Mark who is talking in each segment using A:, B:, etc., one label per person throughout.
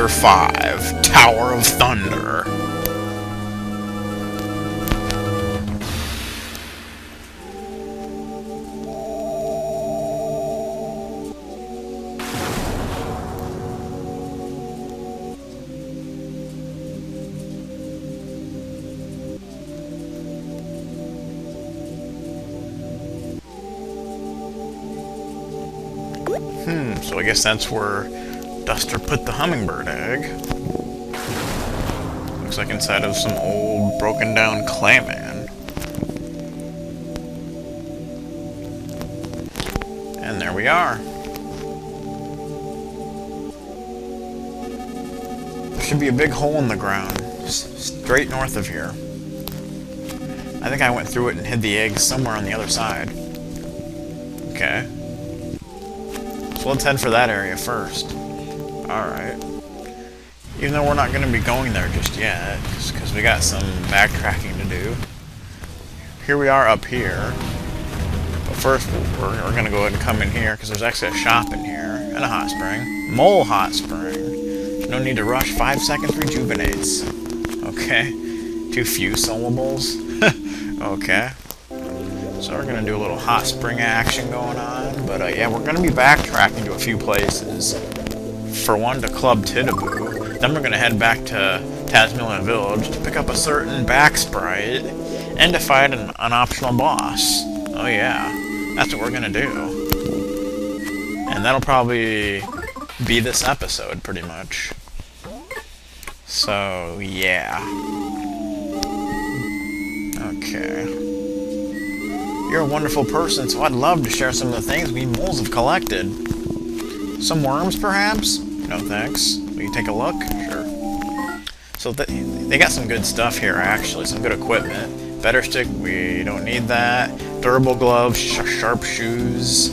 A: Chapter 5, Tower of Thunder. So I guess that's where Duster put the Hummingbird Egg. Looks like inside of some old, broken down clayman. And there we are. There should be a big hole in the ground, straight north of here. I think I went through it and hid the eggs somewhere on the other side. Okay. So let's head for that area first. Alright. Even though we're not going to be going there just yet, because we got some backtracking to do. Here we are up here. But first, we're going to go ahead and come in here, because there's actually a shop in here. And a hot spring. Mole hot spring. No need to rush. 5 seconds rejuvenates. Okay. Too few syllables. Okay. So we're going to do a little hot spring action going on. But yeah, we're going to be backtracking to a few places. For one, to Club Titiboo. Then we're going to head back to Tazmily Village to pick up a certain back sprite. And to fight an optional boss. Oh yeah, that's what we're going to do. And that'll probably be this episode, pretty much. So, yeah. Okay. You're a wonderful person, so I'd love to share some of the things we moles have collected. Some worms, perhaps? No thanks. Will you take a look? Sure. So they got some good stuff here, actually. Some good equipment. Better stick, we don't need that. Durable gloves, sharp shoes.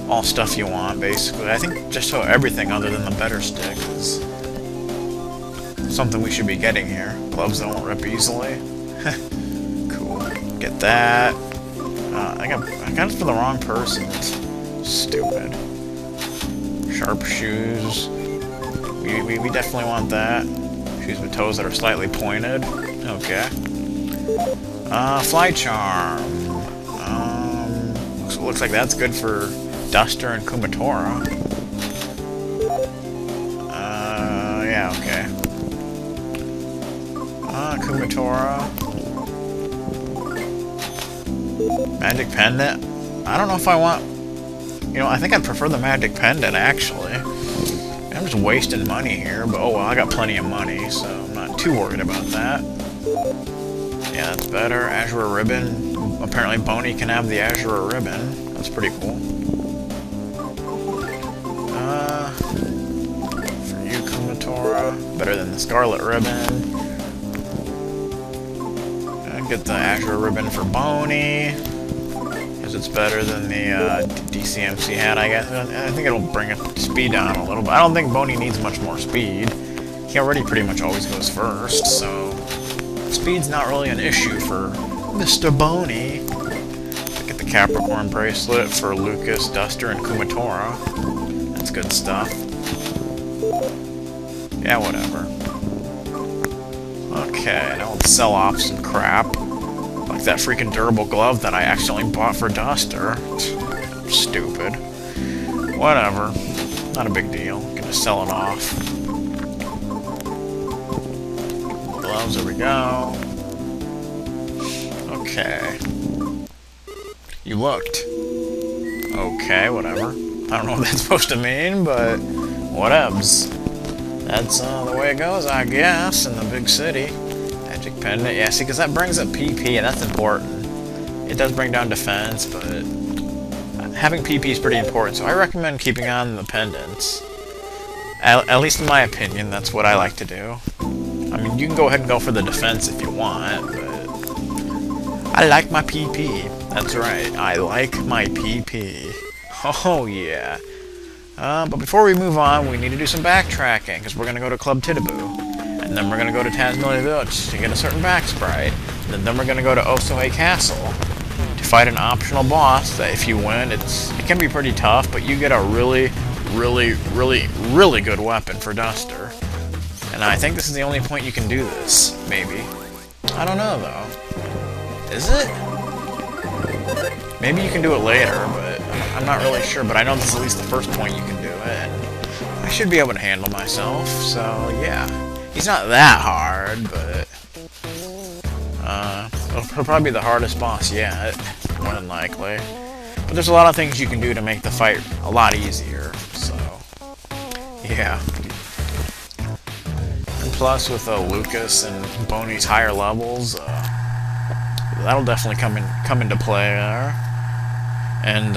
A: All stuff you want, basically. I think just about everything other than the better stick is something we should be getting here. Gloves that won't rip easily. Cool. Get that. I got it for the wrong person. Stupid. Sharp shoes. We definitely want that. Shoes with toes that are slightly pointed. Okay. Fly charm. Looks like that's good for Duster and Kumatora. Yeah, okay. Kumatora. Magic pendant. I don't know if I want... You know, I think I'd prefer the magic pendant, actually. I'm just wasting money here, but oh well, I got plenty of money, so I'm not too worried about that. Yeah, that's better. Azure ribbon. Apparently Boney can have the Azure ribbon. That's pretty cool. For you, Kumatora. Better than the Scarlet ribbon. Get the Azure ribbon for Boney. Because it's better than the DCMC hat, I guess. I think it'll bring its speed down a little, but I don't think Boney needs much more speed. He already pretty much always goes first, so speed's not really an issue for Mr. Boney. Get the Capricorn bracelet for Lucas, Duster, and Kumatora. That's good stuff. Yeah, whatever. Okay, now let's sell off some crap. Like that freaking durable glove that I accidentally bought for Duster. Stupid. Whatever. Not a big deal. Gonna sell it off. Gloves, there we go. Okay. You looked. Okay, whatever. I don't know what that's supposed to mean, but whatevs. That's the way it goes, I guess, in the big city. Magic pendant, yeah, see, because that brings up PP, and that's important. It does bring down defense, but having PP is pretty important, so I recommend keeping on the pendants. At least in my opinion, that's what I like to do. I mean, you can go ahead and go for the defense if you want, but I like my PP. That's right, I like my PP. Oh, yeah. But before we move on, we need to do some backtracking, because we're going to go to Club Titiboo. And then we're going to go to Tazmily Village to get a certain back sprite. And then we're going to go to Osohe Castle to fight an optional boss that if you win, it can be pretty tough, but you get a really, really, really, really good weapon for Duster. And I think this is the only point you can do this, maybe. I don't know, though. Is it? Maybe you can do it later, but I'm not really sure. But I know this is at least the first point you can do it. And I should be able to handle myself, so yeah. He's not that hard, but... he'll probably be the hardest boss yet, more than likely. But there's a lot of things you can do to make the fight a lot easier, so... yeah. And plus, with Lucas and Boney's higher levels, that'll definitely come into play there. And,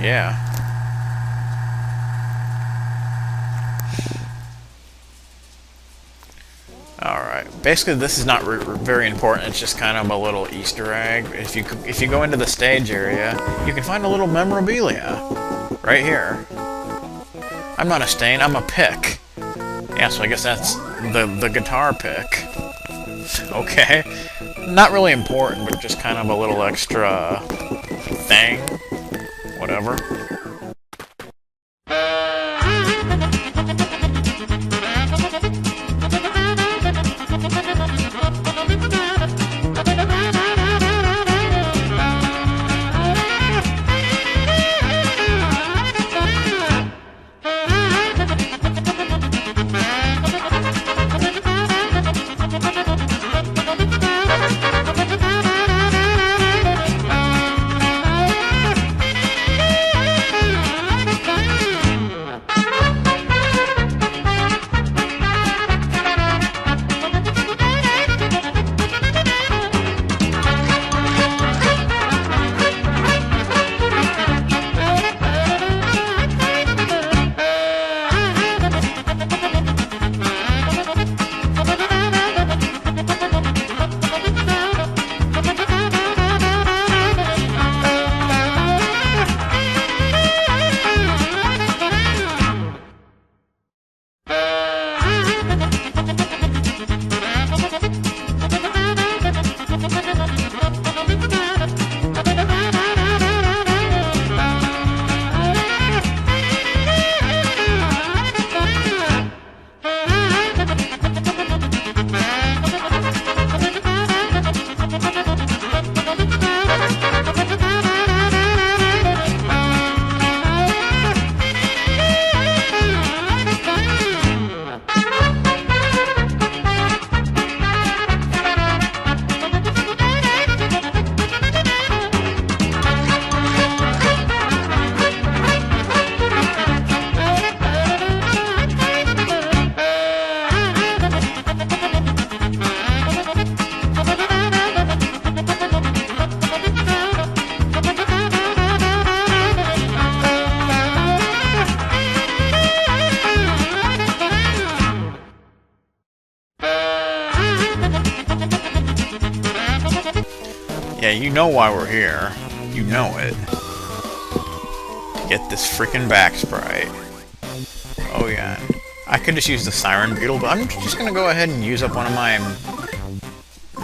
A: yeah. Alright, basically this is not very important, it's just kind of a little Easter egg. If you go into the stage area, you can find a little memorabilia. Right here. I'm not a stain, I'm a pick. Yeah, so I guess that's the guitar pick. Okay. Not really important, but just kind of a little extra thing. Whatever. Yeah, you know why we're here. You know it. To get this freaking back sprite. Oh yeah. I could just use the Siren Beetle, but I'm just gonna go ahead and use up one of my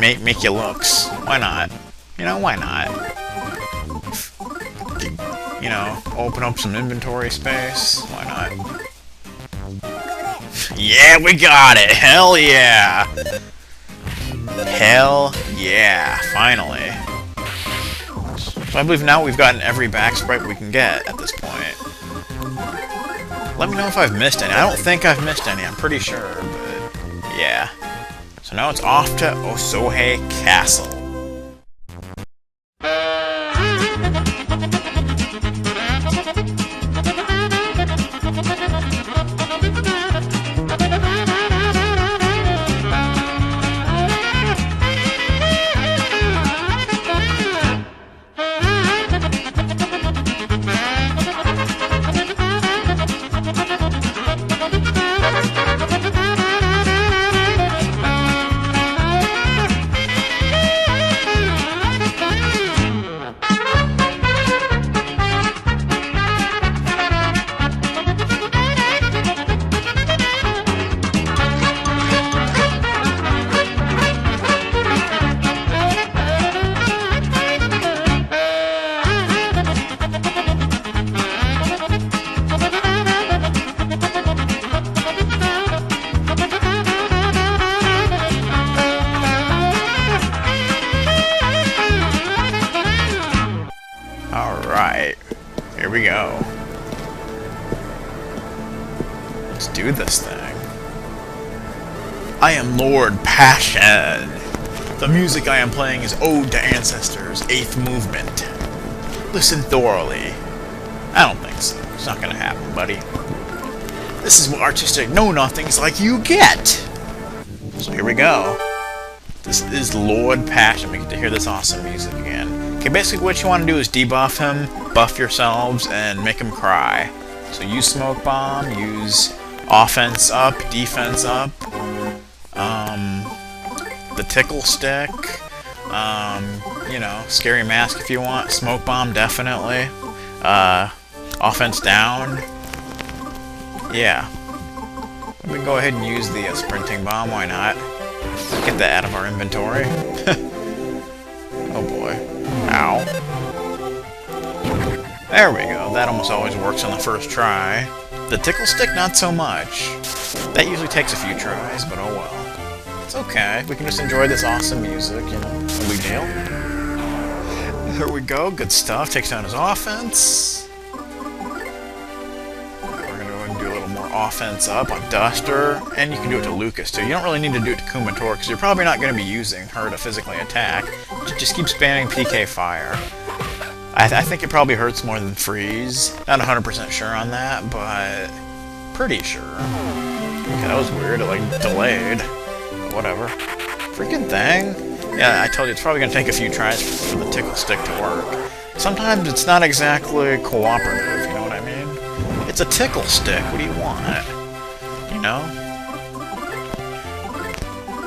A: make you looks. Why not? You know, why not? You know, open up some inventory space. Why not? Yeah, we got it! Hell yeah! Hell yeah! Finally. So I believe now we've gotten every back sprite we can get at this point. Let me know if I've missed any. I don't think I've missed any, I'm pretty sure, but yeah. So now it's off to Osohe Castle. we go. Let's do this thing. I am Lord Passion. The music I am playing is Ode to Ancestors, 8th movement. Listen thoroughly. I don't think so. It's not gonna happen, buddy. This is what artistic know-nothings like you get! So here we go. This is Lord Passion. We get to hear this awesome music again. Okay, basically what you want to do is debuff him, buff yourselves, and make him cry. So use Smoke Bomb, use offense up, defense up, the Tickle Stick, you know, Scary Mask if you want, Smoke Bomb definitely, offense down. Yeah. We can go ahead and use the Sprinting Bomb, why not? Get that out of our inventory. Oh boy. Ow. There we go. That almost always works on the first try. The Tickle Stick, not so much. That usually takes a few tries, but oh well. It's okay. We can just enjoy this awesome music, you know. No big deal. Here we go. Good stuff. Takes down his offense. Offense up on Duster, and you can do it to Lucas too. You don't really need to do it to Kumatora because you're probably not going to be using her to physically attack. Just keep spamming PK Fire. I think it probably hurts more than Freeze. Not 100% sure on that, but pretty sure. Okay, that was weird. It like delayed. But whatever. Freaking thing. Yeah, I told you it's probably going to take a few tries for the Tickle Stick to work. Sometimes it's not exactly cooperative, you know what I mean? It's a Tickle Stick, what do you want? You know?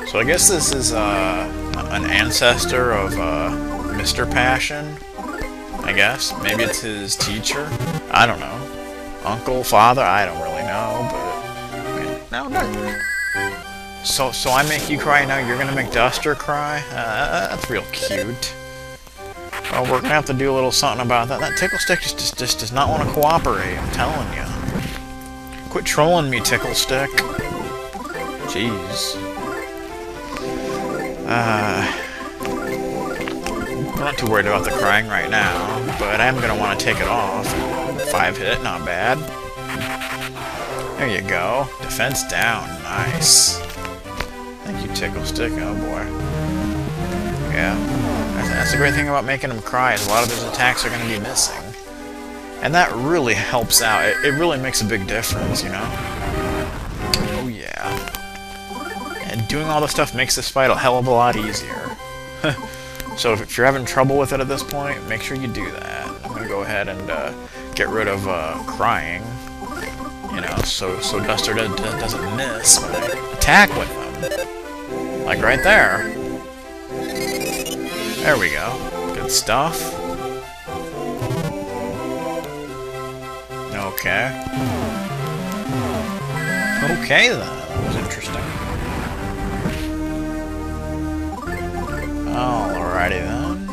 A: So I guess this is an ancestor of Mr. Passion, I guess. Maybe it's his teacher? I don't know. Uncle, father? I don't really know, but... No. So I make you cry, now you're gonna make Duster cry? That's real cute. Well, we're gonna have to do a little something about that. That Tickle Stick just does not want to cooperate, I'm telling you. Quit trolling me, Tickle Stick. Jeez. I'm not too worried about the crying right now, but I am gonna want to take it off. 5 hit, not bad. There you go. Defense down, nice. Thank you, Tickle Stick. Oh boy. Yeah. That's the great thing about making him cry, is a lot of his attacks are going to be missing. And that really helps out. It really makes a big difference, you know? Oh yeah. And doing all this stuff makes this fight a hell of a lot easier. So if you're having trouble with it at this point, make sure you do that. I'm going to go ahead and get rid of crying. You know, so Duster doesn't miss when I attack with him. Like right there. There we go. Good stuff. Okay. Okay then. That was interesting. Alrighty then.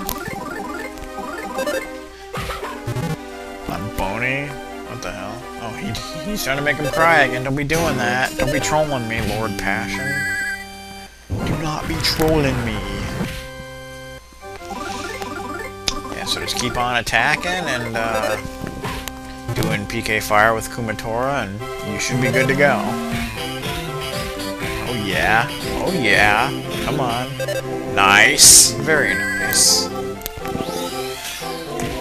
A: I'm Boney. What the hell? Oh, he's trying to make him cry again. Don't be doing that. Don't be trolling me, Lord Passion. Do not be trolling me. So just keep on attacking and doing PK Fire with Kumatora, and you should be good to go. Oh yeah, oh yeah, come on. Nice, very nice.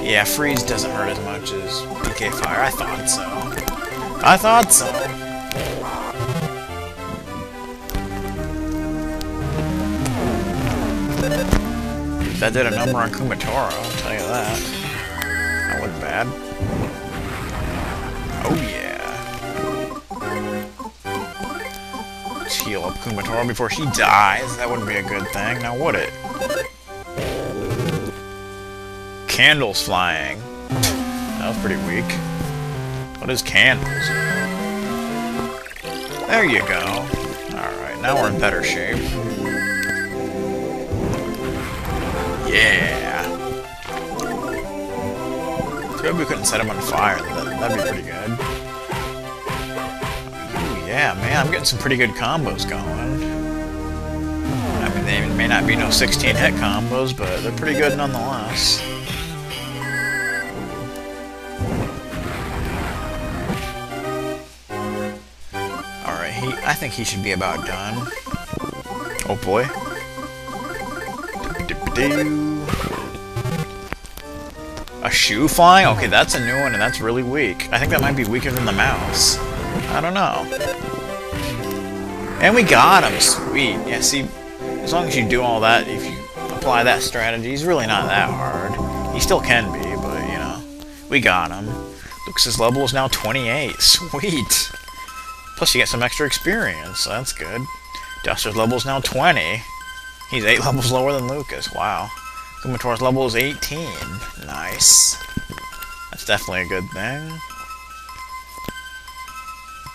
A: Yeah, Freeze doesn't hurt as much as PK Fire, I thought so. I thought so. That did a number on Kumatora, I'll tell you that. That wasn't bad. Oh yeah. Let's heal up Kumatora before she dies. That wouldn't be a good thing, now would it? Candles flying. That was pretty weak. What is candles? There you go. Alright, now we're in better shape. Yeah! Too bad we couldn't set him on fire. That'd be pretty good. Ooh, yeah, man, I'm getting some pretty good combos going. I mean, they may not be no 16-hit combos, but they're pretty good nonetheless. I think he should be about done. Oh boy. A shoe flying? Okay, that's a new one, and that's really weak. I think that might be weaker than the mouse. I don't know. And we got him! Sweet. Yeah, see, as long as you do all that, if you apply that strategy, he's really not that hard. He still can be, but, you know. We got him. Lucas's level is now 28. Sweet! Plus you get some extra experience, so that's good. Duster's level is now 20. He's 8 levels lower than Lucas. Wow. Kumator's level is 18. Nice. That's definitely a good thing.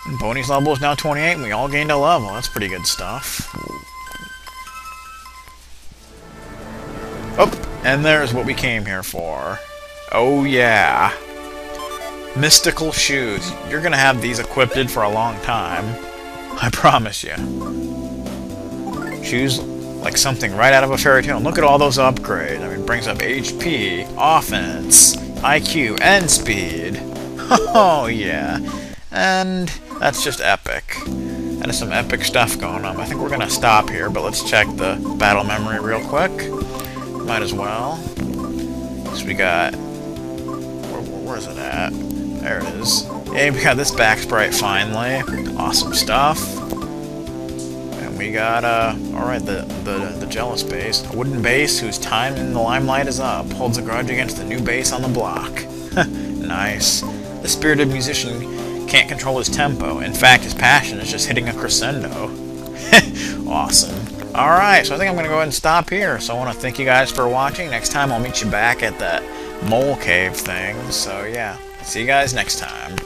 A: And Boney's level is now 28, and we all gained a level. That's pretty good stuff. Oh, and there's what we came here for. Oh yeah. Mystical shoes. You're gonna have these equipped for a long time. I promise you. Shoes like something right out of a fairy tale. And look at all those upgrades. I mean, it brings up HP, offense, IQ, and speed. Oh yeah. And that's just epic. That is some epic stuff going on. I think we're gonna stop here, but let's check the battle memory real quick. Might as well. So we got... Where's it at? There it is. Yeah, we got this back sprite finally. Awesome stuff. And we got, alright, the jealous base. A wooden base whose time in the limelight is up. Holds a grudge against the new base on the block. Nice. The spirited musician can't control his tempo. In fact, his passion is just hitting a crescendo. Awesome. Alright, so I think I'm going to go ahead and stop here. So I want to thank you guys for watching. Next time I'll meet you back at that mole cave thing. So yeah, see you guys next time.